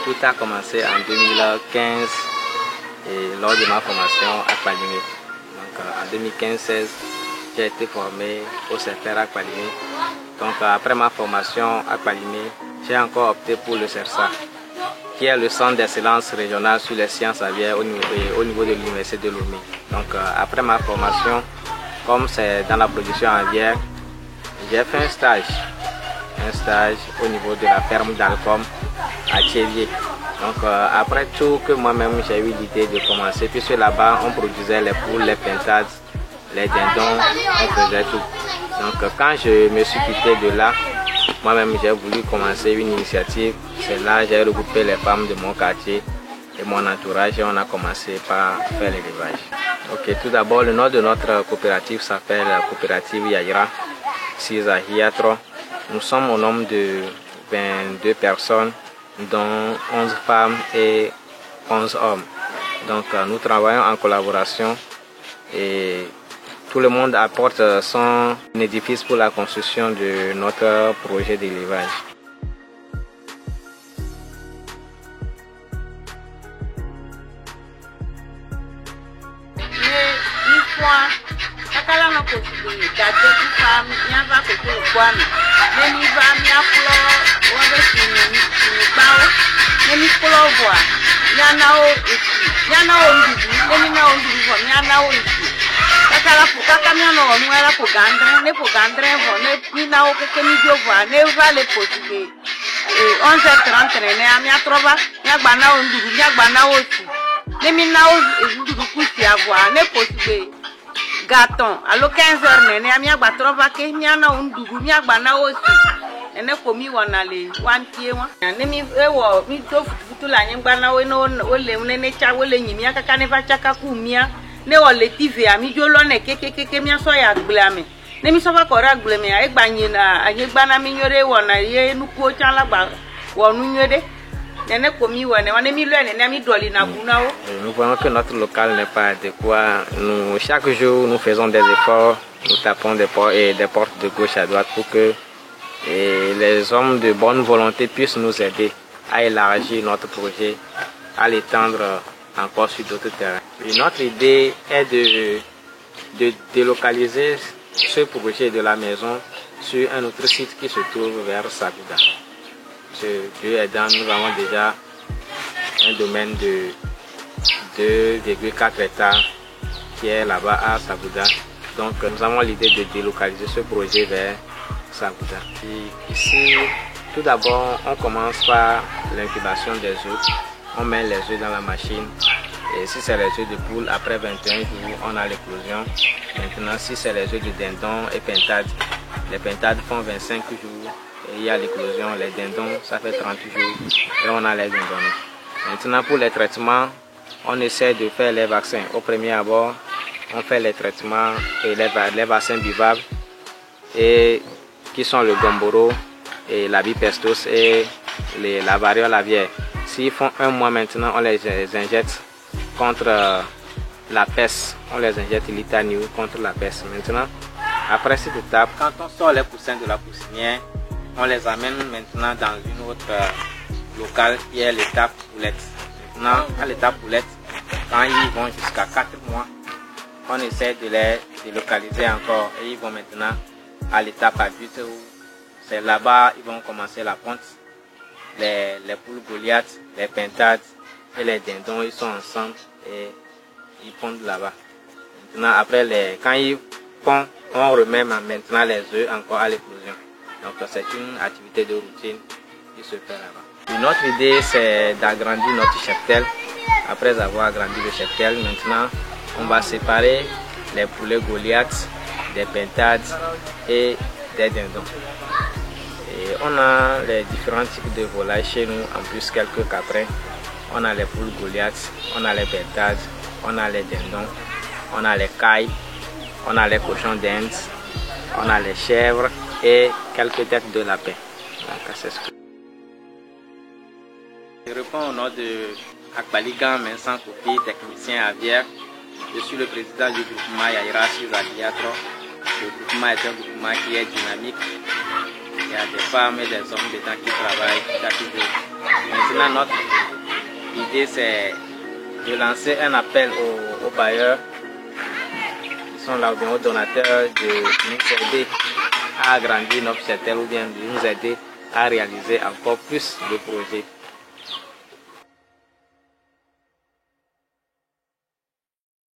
Tout a commencé en 2015 et lors de ma formation à Kpalimé. Donc en 2015-16, j'ai été formé au CERFER à Kpalimé. Donc après ma formation à Kpalimé, j'ai encore opté pour le CERSA, qui est le centre d'excellence régional sur les sciences aviaires au niveau de l'université de Lomé. Donc après ma formation, comme c'est dans la production aviaire, j'ai fait un stage au niveau de la ferme d'Alcom à Thiévier. Donc après tout que moi-même j'ai eu l'idée de commencer, puisque là-bas on produisait les poules, les pintades, les dindons, on faisait tout. Donc quand je me suis quitté de là, moi-même j'ai voulu commencer une initiative. C'est là que j'ai regroupé les femmes de mon quartier et mon entourage et on a commencé par faire l'élevage. Ok, tout d'abord le nom de notre coopérative s'appelle Coopérative Yaïra Sisa Hiatro. Nous sommes au nombre de 22 personnes, dont 11 femmes et 11 hommes. Donc nous travaillons en collaboration et tout le monde apporte son édifice pour la construction de notre projet d'élevage. Gâton, alors 15h, né, amia batrova ke miana undugu mia gbana osi. Ene komi wana le wantie wa. Ne mi ewo mi to futu la nyi gbana we no ole ne cha wole nyimia kaka ne va chaka ku mia. Ne o le TV ami jolo ne keke mia so ya gblame. Ne mi so fa ko ra gblame ai gba nyi na anyi gbana mi nyore wona ye nuku o chan la gba wonu nyode. Nous voyons que notre local n'est pas adéquat. Chaque jour, nous faisons des efforts, nous tapons des portes de gauche à droite pour que les hommes de bonne volonté puissent nous aider à élargir notre projet, à l'étendre encore sur d'autres terrains. Et notre idée est de délocaliser ce projet de la maison sur un autre site qui se trouve vers Sabouda. Dieu aidant, nous avons déjà un domaine de 2,4 hectares qui est là-bas à Sabouda. Donc nous avons l'idée de délocaliser ce projet vers Sabouda. Ici, tout d'abord, on commence par l'incubation des œufs. On met les œufs dans la machine. Et si c'est les œufs de poule, après 21 jours, on a l'éclosion. Maintenant, si c'est les œufs de dindon et pintade, les pintades font 25 jours. Et il y a l'éclosion, les dindons, ça fait 30 jours. Et on a les dindons. Maintenant, pour les traitements, on essaie de faire les vaccins. Au premier abord, on fait les traitements et les vaccins buvables, et qui sont le gomboro, et la bipestos et la variole aviaire. S'ils font un mois maintenant, on les injecte contre la peste. On les injecte l'Itanio contre la peste. Maintenant, après cette étape, quand on sort les poussins de la poussinière, on les amène maintenant dans une autre locale qui est l'étape poulette. Maintenant, à l'étape poulette, quand ils vont jusqu'à 4 mois, on essaie de les délocaliser encore et ils vont maintenant à l'étape adulte où c'est là-bas ils vont commencer la ponte. Les poules Goliath, les pintades et les dindons, ils sont ensemble et ils pondent là-bas. Maintenant, après, quand ils pondent, on remet maintenant les œufs encore à l'éclosion. Donc c'est une activité de routine qui se fait là-bas. Notre idée, c'est d'agrandir notre cheptel. Après avoir agrandi le cheptel, maintenant on va séparer les poulets Goliath, des pintades et des dindons. Et on a les différents types de volailles chez nous, en plus quelques caprins. On a les poules Goliath, on a les pintades, on a les dindons, on a les cailles, on a les cochons d'Inde, on a les chèvres et quelques têtes de lapin. Donc, c'est ce que... Je réponds au nom de Akbaligan Vincent Kofi, technicien aviaire. Je suis le président du groupement Yaïra sur Radiatro. Le groupement est un groupement qui est dynamique y a des femmes et des hommes dedans qui travaillent, qui activent. Maintenant, notre idée, c'est de lancer un appel aux bailleurs qui sont là, aux donateurs, de nous aider à agrandir notre cheptel ou bien de nous aider à réaliser encore plus de projets.